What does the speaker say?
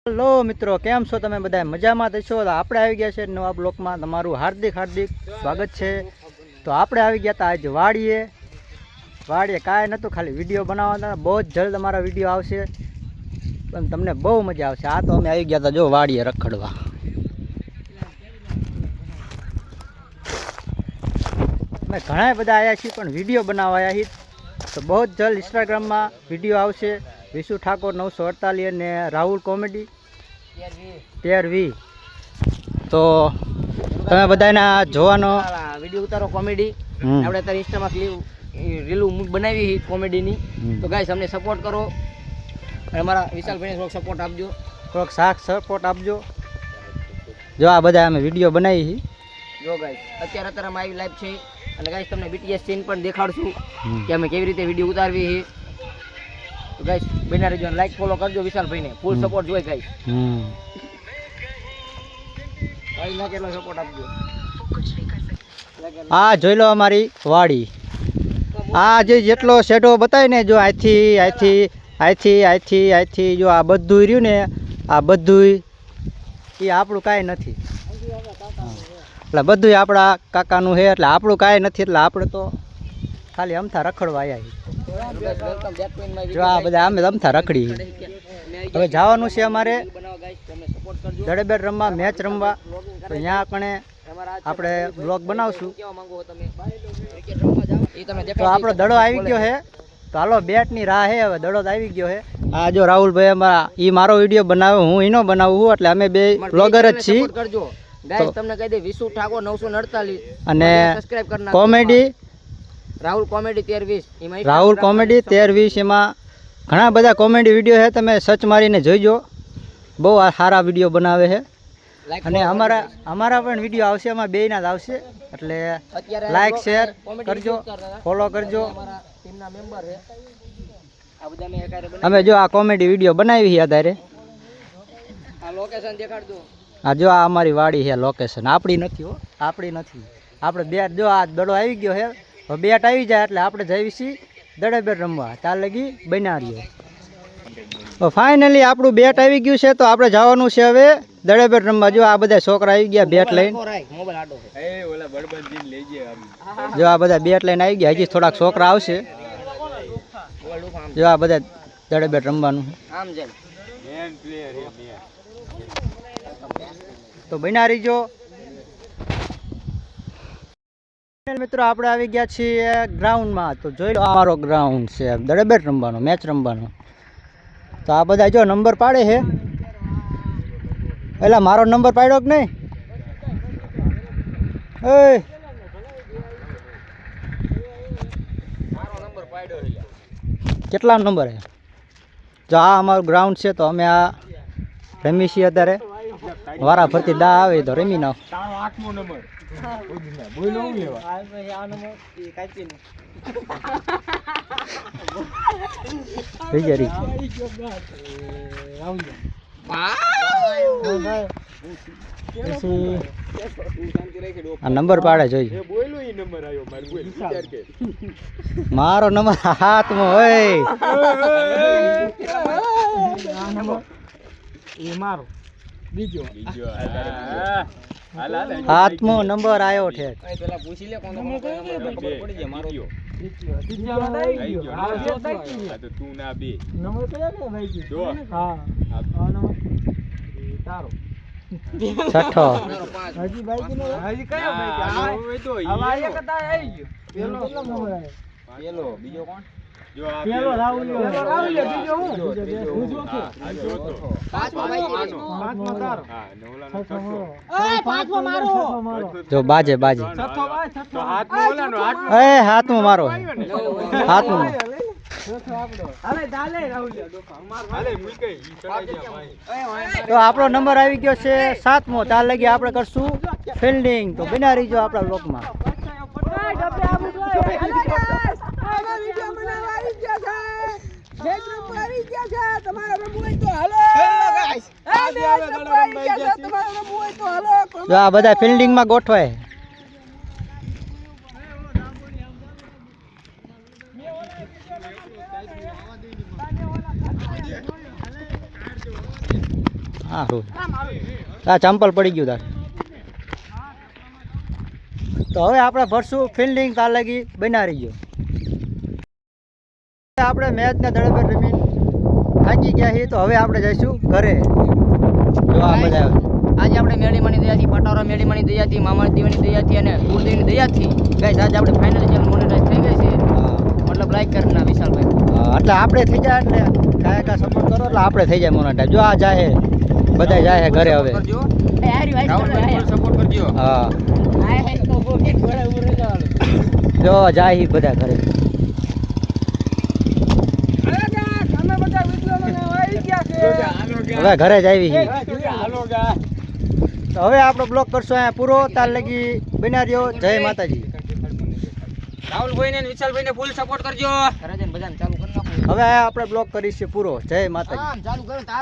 Hello મિત્રો, કેમ છો તમે બધા? મજામાં થશો? તો આપણે આવી ગયા છે નવા બ્લોકમાં, તમારું હાર્દિક સ્વાગત છે. તો આપણે આવી ગયા હતા આજ વાડીએ કાંઈ નહોતું, ખાલી વિડીયો બનાવવાના. બહુ જ જલ્દ અમારા વિડીયો આવશે પણ તમને બહુ મજા આવશે. આ તો અમે આવી ગયા હતા જો વાડીએ રખડવા. અમે ઘણા બધા આવ્યા છીએ પણ વિડીયો બનાવવા આવ્યા છીએ. તો બહુ જ જલ્દ ઇન્સ્ટાગ્રામમાં વિડીયો આવશે. વિશુ ઠાકોર 948 અને રાહુલ કોમેડી 13V. તો તમે બધાના જોવાનો વિડીયો ઉતારો કોમેડી. આપણે અત્યારે ઇન્સ્ટામાં રીલું બનાવી કોમેડીની. તો ગાઈસ અમને સપોર્ટ કરો અને અમારા વિશાલભાઈને થોડોક સપોર્ટ આપજો, થોડોક સપોર્ટ આપજો. જો આ બધા અમે વિડીયો બનાવી જો ગાઈસ. અત્યારે અમે આવી લાઈવ છે અને ગાઈસ તમને BTS સીન પણ દેખાડશું કે અમે કેવી રીતે વિડીયો ઉતારવી છે. તો ગાઈસ બના રહેજો, લાઈક ફોલો કરજો વિશાલભાઈને. ફૂલ સપોર્ટ જોઈએ ગાઈસ. ભાઈ ના કેટલો સપોર્ટ આપજો. આ જોઈ લો અમારી વાડી. આ જે જેટલો શેડો બતાય ને, જો અહીંથી જો આ બધું રહ્યું ને, આ બધું એ આપણું કાંઈ નથી. એટલે બધું આપણા કાકાનું છે, એટલે આપણું કાંઈ નથી. એટલે આપણે તો ખાલી અમથા રખડવા આવ્યા. જો આ બધા અમે અમથા રખડી. હવે જવાનું છે અમારે દડેબેટ રમવા, મેચ રમવા. તો ત્યાં કણે આપણે બ્લોગ બનાવશું. તો આપણો દડો આવી ગયો છે. તો હાલો, બેટની રાહ છે. હવે દડો આવી ગયો છે. આ જો રાહુલભાઈ અમારા, એ મારો વિડીયો બનાવે, હું એનો બનાવું છું. એટલે અમે બે બ્લોગર જ છીએ. ગાઈસ તમને કહી દે, વિશુ ઠાકોર 948 અને સબસ્ક્રાઇબ કરી નાખો. Comedy Rahul comedy 1320. Rahul comedy 1320. એમાં ઘણા બધા કોમેડી વિડીયો છે, તમે સર્ચ મારીને જોઈજો. બહુ સારા વિડીયો બનાવે છે. અને અમારા પણ વિડીયો આવશે, એમાં બેયના જ આવશે. એટલે લાઈક શેર કરજો, ફોલો કરજો. અમે જો આ કોમેડી વિડીયો બનાવી છે અત્યારે. આ લોકેશન દેખાડજો. આ જો આ અમારી વાડી છે લોકેશન. આપણી નથી હો, આપણી નથી. આપણે બેટ જો આ દડો આવી ગયો છે. હવે બેટ આવી જાય એટલે આપણે જઈએ છીએ દડેબેટ રમવા. ત્યાં લગી બના રહ્યો. તો ફાઇનલી આપણું બેટ આવી ગયું છે. તો આપણે જવાનું છે હવે દડેબેટ રમવા. જો આ બધા છોકરા આવી ગયા બેટ લઈને. જો આ બધા બેટ લઈને આવી ગયા. હજી થોડાક છોકરા આવશે. જો આ બધા દડેબેટ રમવાનું. તો બના રહીજો મિત્રો. આપણે આવી ગયા છીએ ગ્રાઉન્ડમાં. તો જોઈ લો, અમારો ગ્રાઉન્ડ છે દડેબેટ રમવાનો, મેચ રમવાનો. તો આ બધા જો નંબર પાડે છે. એટલે મારો નંબર પાડ્યો કે નહીં? કેટલા નંબર છે? જો આ અમારું ગ્રાઉન્ડ છે. તો અમે આ રમી છીએ અત્યારે. વારા ફરતી દા આવે તો રમી નાખ. આ નંબર પાડે જોઈ. મારો નંબર હાથમાં હોય. હાથમો નંબર આવ્યો છે. છઠ્ઠો. જો બાજે હાથમાં મારો. હાથમાં તો આપણો નંબર આવી ગયો છે 7મો. ત્યાં લગી આપણે કરશું ફિલ્ડિંગ. તો બના રહીજો આપણા બ્લોકમાં. જો આ બધા ફિલ્ડિંગમાં ગોઠવાય. હા આ ચંપલ પડી ગયું તાર તો હવે આપણે ભરશું ફિલ્ડિંગ તાર લગી બનાવી ગયો આપણે મેચના દડે પર રમી થાકી ગયા છીએ તો હવે આપણે જઈશું ઘરે જો આ બધા આજે આપણે મેળીમાની દયાથી પટારા મેળીમાની દયાથી મામા દેવાની દયાથી અને કુળદેવની દયાથી ગાઈસ આજે આપણે ફાઇનલ ચેનલ મોનેટાઈઝ થઈ ગઈ છે મતલબ લાઈક કરના વિશાલભાઈ એટલે આપણે થઈ જાય એટલે કાયા સપોર્ટ કરો એટલે આપણે થઈ જાય મોનેટાઈઝ જો આ જાય બધા જાય ઘરે હવે એ હારી વાઈસ સપોર્ટ કરજો. હા આય તો બોકે ઘોડે ઉરે જવાનું જો જાય બધા ઘરે હવે ઘરે જ આવી છીએ તો હવે આપણો બ્લોગ કરશો અહીંયા પૂરો તાર લગી બના રહ્યો જય માતાજી રાહુલભાઈ ને વિશાલભાઈ ને ફૂલ સપોર્ટ કરજો. ઘરે જઈને બધાને ચાલુ કરી નાખો હવે આપણે બ્લોગ કરીશું પૂરો જય માતાજી ચાલુ કરો તો